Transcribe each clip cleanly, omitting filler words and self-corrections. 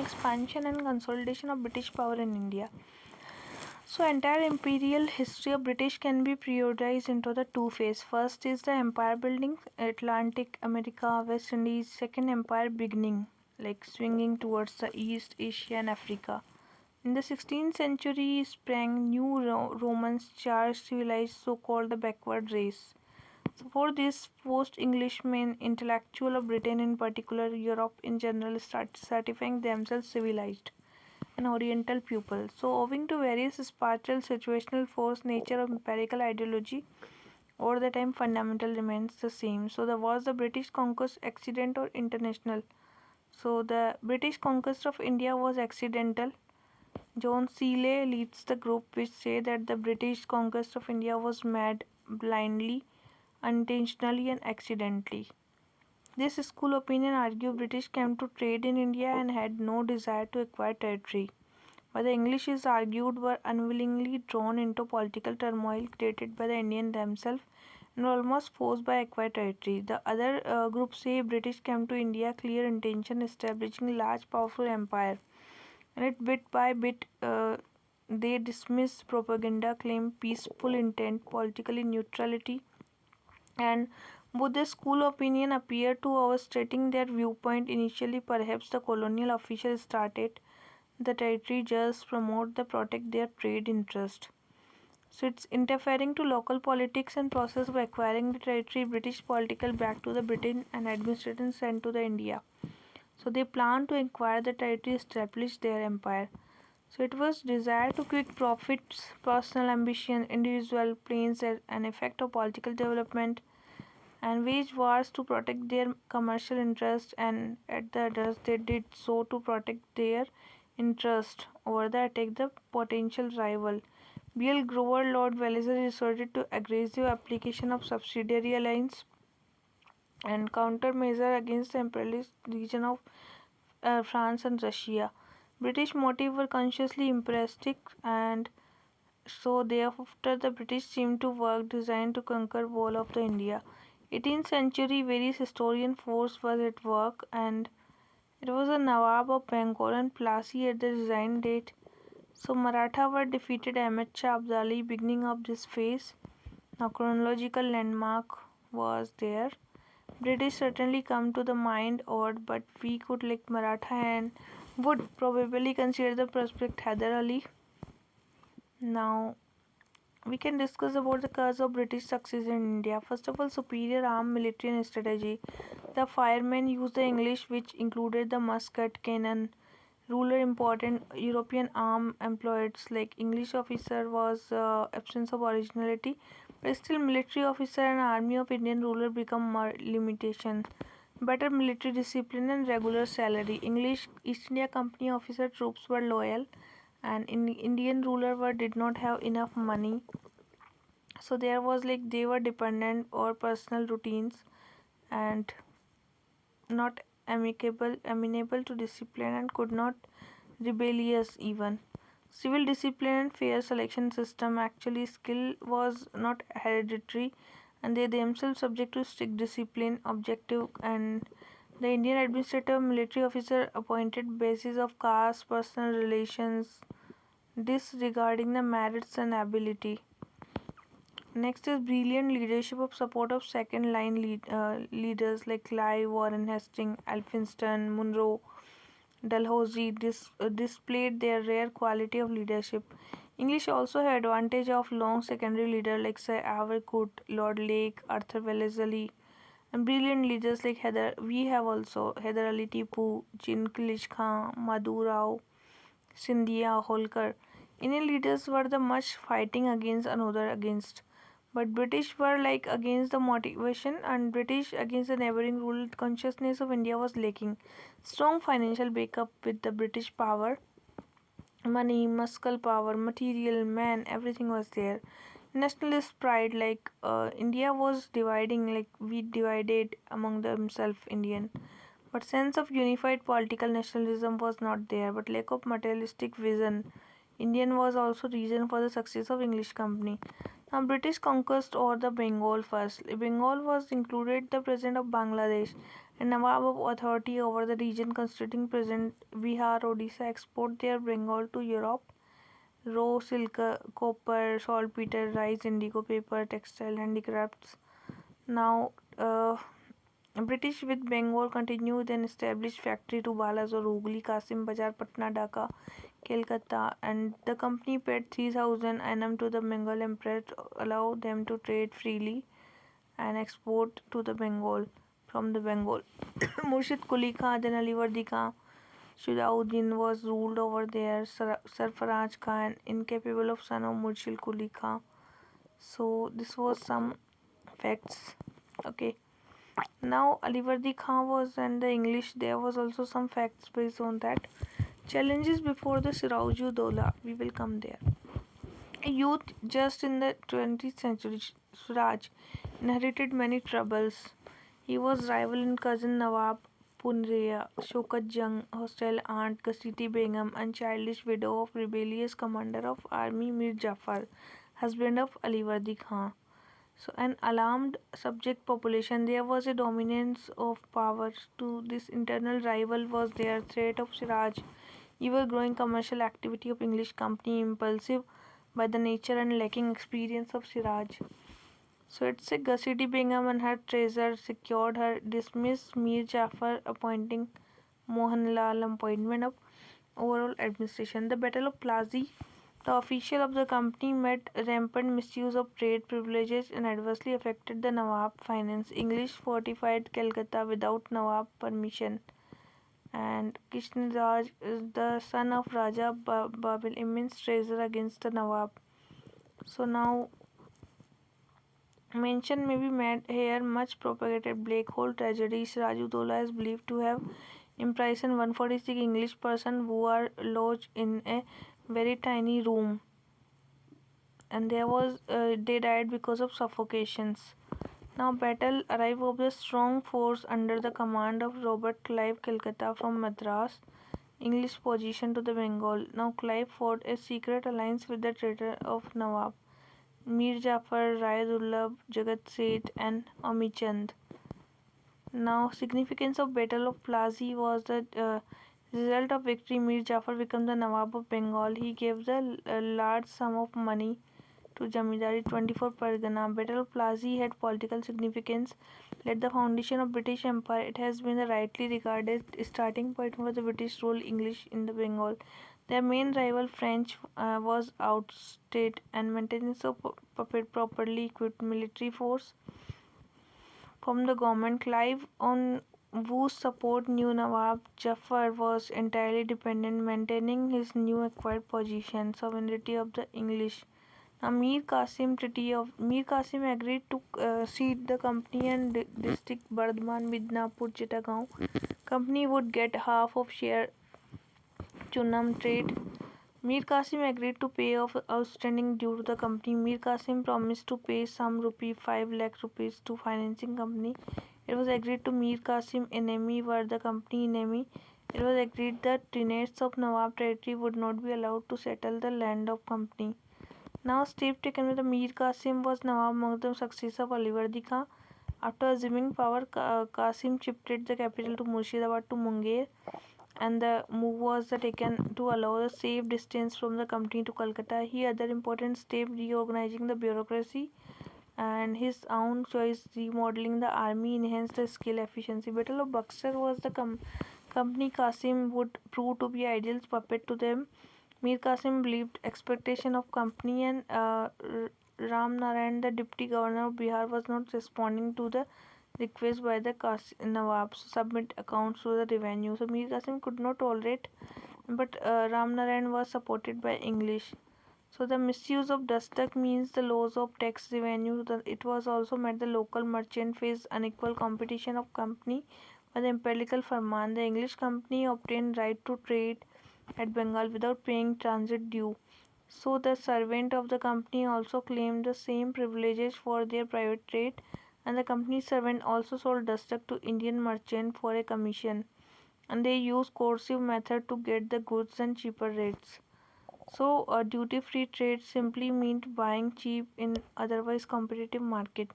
expansion and consolidation of British power in India. So entire imperial history of British can be periodized into the two phases. First is the empire building, Atlantic, America, West Indies. Second, empire beginning, like swinging towards the East, Asia and Africa. In the 16th century sprang new Romans charged civilized so-called the backward race. So for this post-Englishmen, intellectual of Britain in particular, Europe in general, start certifying themselves civilized and oriental pupil. So owing to various spatial, situational force, nature of empirical ideology, over the time fundamental remains the same. So the was the British conquest accident or international? So the British conquest of India was accidental. John Seeley leads the group which say that the British conquest of India was made blindly, unintentionally and accidentally. This school opinion argues British came to trade in India and had no desire to acquire territory. But the English is argued were unwillingly drawn into political turmoil created by the Indians themselves and were almost forced by acquired territory. The other group say British came to India clear intention establishing large powerful empire. And it bit by bit they dismiss propaganda, claim peaceful intent, politically neutrality, and both the school opinion appear to overstating their viewpoint. Initially, perhaps the colonial officials started the territory just promote the protect their trade interest. So it's interfering to local politics and process of acquiring the territory. British political back to the Britain and administration sent to the India. So they plan to acquire the territory, establish their empire. So it was desire to quick profits, personal ambition, individual plans, an effect of political development, and waged wars to protect their commercial interests, and at the others they did so to protect their interest over the attack the potential rival. B.L. Grover Lord Wellesley resorted to aggressive application of subsidiary alliance and countermeasure against the imperialist region of France and Russia. British motives were consciously imperialistic, and so thereafter the British seemed to work designed to conquer whole of the India. 18th century various historian force was at work, and it was the Nawab of Bengal and Plassey at the design date. So Maratha were defeated Ahmed Shah Abdali beginning of this phase. Now chronological landmark was there. British certainly come to the mind odd, but we could like Maratha and would probably consider the prospect Hyder Ali. Now we can discuss about the cause of British success in India. First of all, superior armed military and strategy. The firemen used the English, which included the musket, cannon, ruler important European arm employed like English officer was absence of originality, but still military officer and army of Indian ruler become more limitation. Better military discipline and regular salary. English East India Company officer troops were loyal, and Indian ruler were did not have enough money, so there was like they were dependent or personal routines and not amenable to discipline and could not rebellious even. Civil discipline and fair selection system. Actually skill was not hereditary and they themselves subject to strict discipline objective, and the Indian administrative military officer appointed basis of caste personal relations disregarding the merits and ability. Next is brilliant leadership of support of second line leaders like Clive, Warren Hastings, Elphinstone, Munro, Dalhousie displayed their rare quality of leadership. English also had advantage of long secondary leader like Sir Avercourt, Lord Lake, Arthur Wellesley, and brilliant leaders like Heather. We have also Heather Ali Tipu, Chin Kilish Khan, Madhu Rao, Sindhia, Holkar. Indian leaders were the much fighting against another against, but British were like against the motivation, and British against the neighboring rule consciousness of India was lacking. Strong financial backup with the British power, money, muscle power, material, man, everything was there. Nationalist pride, like India was dividing, like we divided among themselves Indian. But sense of unified political nationalism was not there, but lack of materialistic vision. Indian was also reason for the success of English company. Now, British conquest over the Bengal first. Bengal was included the present of Bangladesh and Nawab of authority over the region constituting present Bihar, Odisha export their Bengal to Europe. Raw silk, copper, saltpeter, rice, indigo, paper, textile, handicrafts. Now, British with Bengal continued and established factory to Balasore, Hooghly, Kasim Bazar, Patna, Dhaka, Calcutta, and the company paid 3,000 annum to the Bengal Emperor to allow them to trade freely and export to the Bengal from the Bengal. Murshid Quli Khan, then Alivardi Khan, Shujauddin was ruled over there. Sarfaraj Khan, incapable of son of Murshid Quli Khan. So this was some facts. Okay. Now Alivardi Khan was and the English. There was also some facts based on that. Challenges before the Siraju Dola. We will come there. A youth just in the 20th century, Suraj inherited many troubles. He was rival in cousin Nawab Punriya, Shokat Jung, hostile aunt Gasiti Begum, and childish widow of rebellious commander of army Mir Jafar, husband of Alivardi Khan. So, an alarmed subject population. There was a dominance of power. To this internal rival was their threat of Siraj, ever growing commercial activity of English company, impulsive by the nature and lacking experience of Siraj. So it's a Ghasidi Begum and her treasure secured her dismiss Mir Jafar appointing Mohanlal appointment of overall administration. The Battle of Plassey. The official of the company met rampant misuse of trade privileges and adversely affected the Nawab finance. English fortified Calcutta without Nawab permission. And Krishnaraj is the son of Raja Babil, immense treasure against the Nawab. So now mention may be made here much propagated black hole tragedy. Sirajuddaulah is believed to have imprisoned 146 English persons who are lodged in a very tiny room, and they died because of suffocations. Now battle arrived of the strong force under the command of Robert Clive Calcutta from Madras, English position to the Bengal. Now Clive fought a secret alliance with the traitor of Nawab, Mir Jafar, Rai Dullab, Jagat Seth, and Amichand. Now, significance of Battle of Plassey was the result of victory. Mir Jafar became the Nawab of Bengal. He gave the large sum of money to Jamidari 24 Pargana. Battle of Plassey had political significance, led the foundation of British Empire. It has been rightly regarded starting point for the British rule English in the Bengal. Their main rival French was outstayed and maintenance of properly equipped military force from the government. Clive, on whose support new Nawab Jafar was entirely dependent, maintaining his new acquired position, sovereignty of the English. Now, Mir Qasim agreed to cede the company and district Bardhaman Midnapur Chittagong. Company would get half of share Chunam trade. Mir Qasim agreed to pay off outstanding due to the company. Mir Qasim promised to pay some rupee 5 lakh rupees to financing company. It was agreed to Mir Qasim enemy were the company enemy. It was agreed that tenates of Nawab territory would not be allowed to settle the land of company. Now step taken with the Mir Qasim was Nawab Muqaddam successor of Alivardi Khan. After assuming power, Qasim shifted the capital to Murshidabad to Munger, and the move was taken to allow a safe distance from the company to Calcutta. He other important step reorganizing the bureaucracy and his own choice remodeling the army enhanced the skill efficiency. Battle of Buxar was the company Qasim would prove to be ideal puppet to them. Mir Qasim believed expectation of company and Ram Narayan, the deputy governor of Bihar, was not responding to the request by the Nawab to submit accounts to the revenue. So Mir Qasim could not tolerate, but Ram Narayan was supported by English. So the misuse of Dastak means the loss of tax revenue. It was also meant the local merchant faced unequal competition of company by the imperial Farman. The English company obtained right to trade at Bengal without paying transit due. So the servant of the company also claimed the same privileges for their private trade, and the company's servant also sold Dastak to Indian merchant for a commission, and they used coercive method to get the goods and cheaper rates. So, duty-free trade simply meant buying cheap in otherwise competitive market.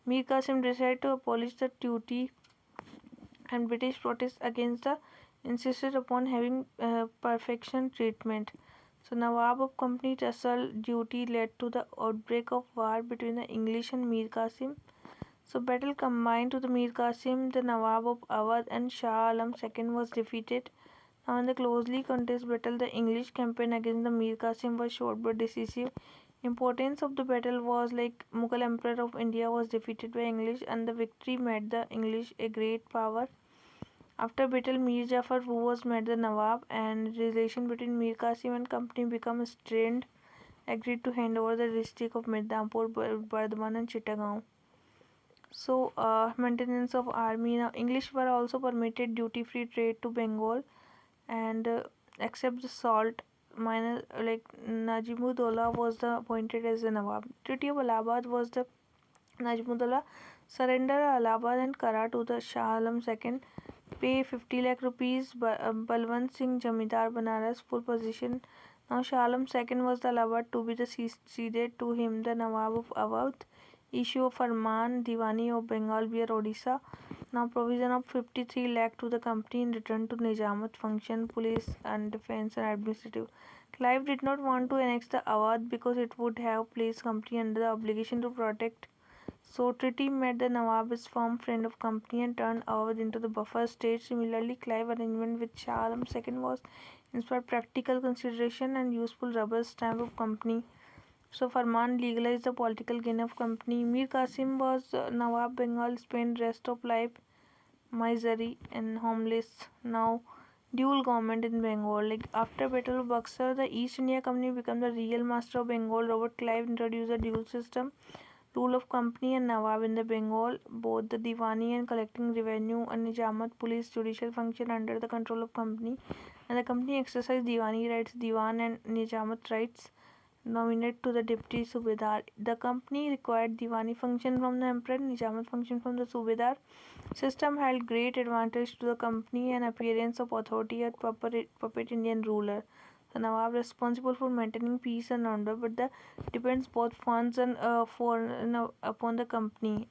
Mir Qasim decided to abolish the duty, and British protest against the insisted upon having perfection treatment. So, Nawab of Company tussle duty led to the outbreak of war between the English and Mir Qasim. So, battle combined to the Mir Qasim, the Nawab of Awadh, and Shah Alam II was defeated. Now, in the closely contested battle, the English campaign against the Mir Qasim was short but decisive. Importance of the battle was like Mughal Emperor of India was defeated by English, and the victory made the English a great power. After battle, Mir Jafar, who was made the Nawab, and relation between Mir Qasim and company became strained, agreed to hand over the district of Midnampur, Bardhaman, and Chittagong. So, maintenance of army. Now, English were also permitted duty-free trade to Bengal, and except the salt minor, like Najimudollah was the appointed as the Nawab. Treaty of Allahabad was the Najmudullah surrender Allahabad and Kara to the Shah Alam II, pay 50 lakh rupees, Balwant Singh Jamidar Banaras, full position. Now Shah Alam II was the Allahabad to be the ceded to him, the Nawab of Awadh, issue of Farman, Diwani of Bengal via Odisha. Now provision of 53 lakh to the company in return to Nizamat function, police and defense and administrative. Clive did not want to annex the Awadh because it would have placed company under the obligation to protect. So treaty made the Nawab his firm friend of company and turned Awadh into the buffer state. Similarly, Clive arrangement with Shah Alam II was inspired practical consideration and useful rubber stamp of company. So Farman legalized the political gain of company. Mir Qasim was Nawab Bengal, spent rest of life misery and homeless. Now dual government in Bengal. Like after Battle of Buxar, the East India Company became the real master of Bengal. Robert Clive introduced a dual system, rule of company and Nawab in the Bengal, both the Diwani and collecting revenue and Nijamat police judicial function under the control of company, and the company exercised Diwani rights, Diwan and Nijamat rights, nominate to the deputy Subedar. The company required Diwani function from the emperor, Nijamat function from the Subedar. System held great advantage to the company and appearance of authority at puppet Indian ruler. The Nawab responsible for maintaining peace and order, but the depends both funds and for upon the company.